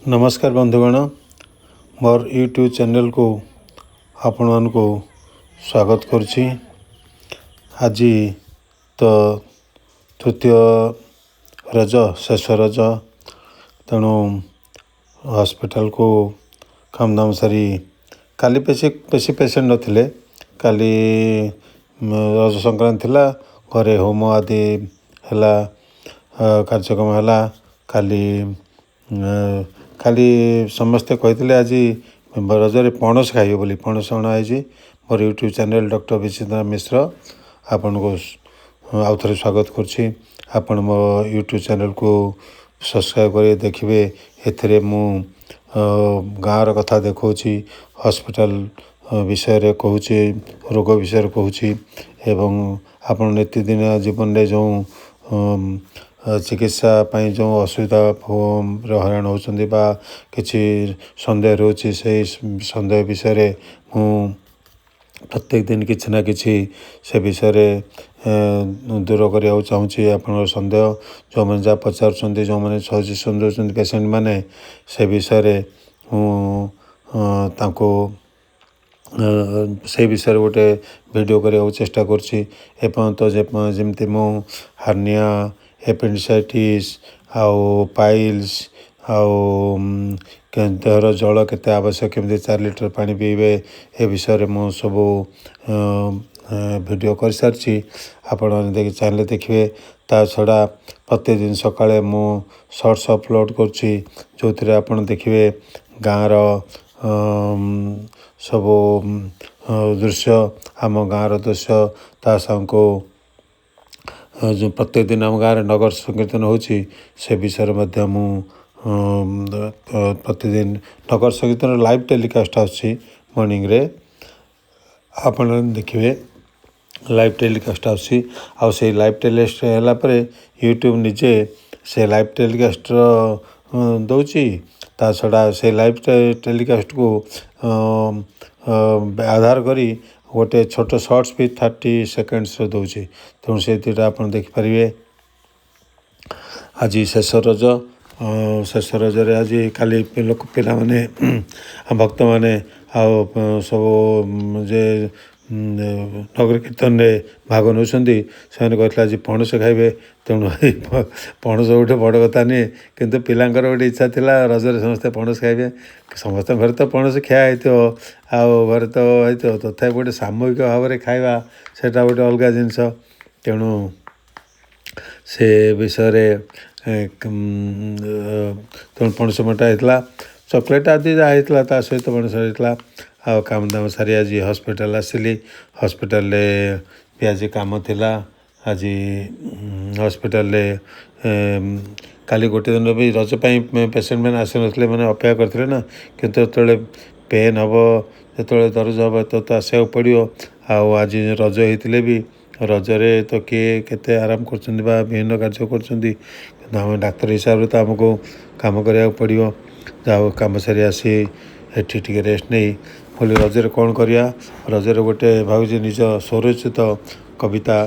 नमस्कार बंधुगण मोर YouTube channel को आपण मानक स्वागत करुच्ची। आज तो तृतीय रज शेष रज तेणु हॉस्पिटल को काम दाम सारी काली बेसी पेसेंट नथिले। काली रज संक्रांति थिला घरे होम आदि हैला कार्यक्रम हैला। खाली समस्ते कहते आज रजरे पणस खाइबे बोली पणस अणाई। मोर यूट्यूब चैनल डॉक्टर विचित्रा मिश्र आपन को आउ थे स्वागत करुच्ची। आपण मो यूट्यूब चैनल को सब्सक्राइब कर देखिए। एथिरे मु गाँव कथा देखौची, हॉस्पिटल विषय रे कहूची, रोग विषय कहूची एवं आपण नित्यदिन जीवन में जो चिकित्सा पाई जो असुविधा हैरान होती किसी सन्देह रोचे से सन्देह विषय मु प्रत्येक दिन किसी ना किसी से विषय दूर करने चाहूँगी। आप सन्देह जो मैंने जहाँ पचार जो मैंने सजेसन दौरान पेसेंट मैंने से विषय से विषय गोटे वीडियो करने चेष्टा करपर्यंत जमती मु हार्निया एपेंडिसाइटिस आउ पाइल्स आउ देहर जल केते आवश्यक केमती 4 लीटर पानी पीबे ए विषय मु सब वीडियो कर सारी। आपण चैनल देखिए। ता छड़ा प्रत्येक दिन सकाळे मु शॉर्ट्स अपलोड करुच्ची जो थे आप देखिए गाँव सब दृश्य आम गाँव दृश्य ता को जो प्रत्येक दिन आम गाँव नगर संकीर्तन होची से विषय मध्य मु प्रतिदिन नगर संकीर्तन लाइव टेलीकास्ट आसी मॉर्निंग रे आपण देखिए। लाइव टेलीकास्ट आसी आ से लाइव टेलीकास्ट हैला परे यूट्यूब निजे से लाइव टेलीकास्ट दौची। ता छड़ा से लाइव टेलीकास्ट को आधार करी गोटे छोट शॉर्ट्स भी 30 सेकेंड्स दौची। तेणु से दुटा आप देखिपारे। आज शेष रज शेष रजरे आज काली लोक पिला माने भक्त माने सब जे नगर कीर्तन में भाग नौ से कहते आज पणस खाइबे। तेणु पणस गोटे बड़ कथा नहीं किंतु पिलांकर गोटे इच्छा थिला रजरे समस्ते पणस खाइबे। समस्त घर तो पणस खिया हो घर तो होता तथा गोटे सामूहिक भाव में खाइबा सेटा गोटे अलग जिनस। तेणु से विषय तेणु पणस मटा होता चॉकलेट आदि जहाँ होता ता सहित पणस होता। आ काम दाम सारी आज हॉस्पिटल आसिली। हॉस्पिटल भी आज काम थिला। आज हॉस्पिटल काली गोटे दिन भी रज पेसेंट मैंने आसी नथिले मैंने अपेक्षा करते ना किंतु जो पेन हम जो दर्ज हम तो आसवा पड़ो। आज रज होते भी रजरे तो किए केते आराम कर विभिन्न कार्य कर डाक्तर हिसाब से तो आमको काम करा पड़ो। जहाँ कम सारी आसी एठी टिके रेस्ट नहीं बोली रजरे कौन करिया। रजरे गोटे भावुँ निज स्वरचित कविता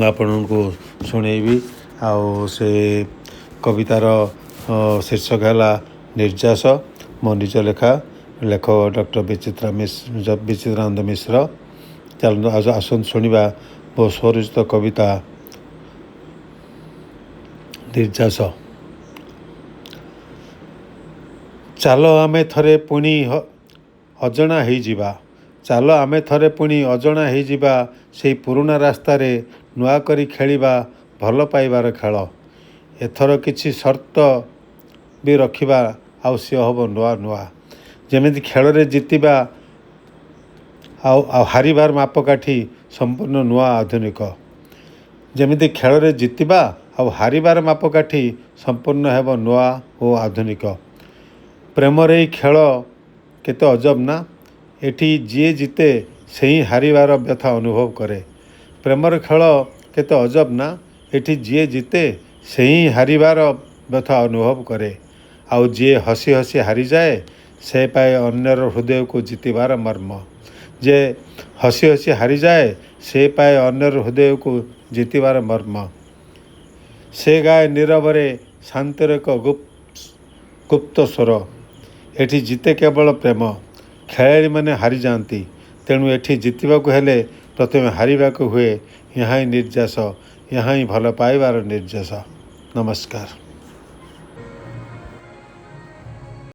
आपण को शुणेबी। आउ से कवितार शीर्षक है निर्जास मो निज लेखा लेखक डॉक्टर विचित्रानंद मिश्र। चलो आसन शुणा मो स्वरचित कविता निर्जास। चलो आमे थरे पुणी अजणा हो जिबा। चलो आमे थरे पुणी अजणा हो जिबा से पुराना रास्ता रे नुआ करी खेलिबा भल पाइबार खेल। एथर किछि शर्त भी रखिबा आउ सी हम नुआ नुआ जेमिति खेल रे जितिबा आउ हारिबार मापकाठी संपूर्ण नुआ आधुनिक। जेमिति खेल रे जितिबा आउ हारिबार मापकाठी संपूर्ण हेब नुआ ओ आधुनिक। प्रेम रे खेल केते अजब ना एठी जी जीते से ही हारिबार व्यथा अनुभव करे। प्रेमर खेल केते अजब ना एठी जी जीते से ही हारिबार व्यथा अनुभव करे। आउ जी हसी हसी हारी जाए से पाए अन्यर हृदय को जीतिबार मर्म। जे हसी हसी हारी जाए से पाए अन्यर हृदय को जीतिबार मर्म। से गाए नीरवरे शांतिर एक ଗୁପ୍ତ ସ୍ୱର। ଏଠି ଜିତେ କେବଳ ପ୍ରେମ। ଖେଳାଳିମାନେ ହାରିଯାଆନ୍ତି। ତେଣୁ ଏଠି ଜିତିବାକୁ ହେଲେ ପ୍ରଥମେ ହାରିବାକୁ ହୁଏ। ଏହା ହିଁ ନିର୍ଯାସ, ଏହା ହିଁ ଭଲ ପାଇବାର ନିର୍ଯାସ। ନମସ୍କାର।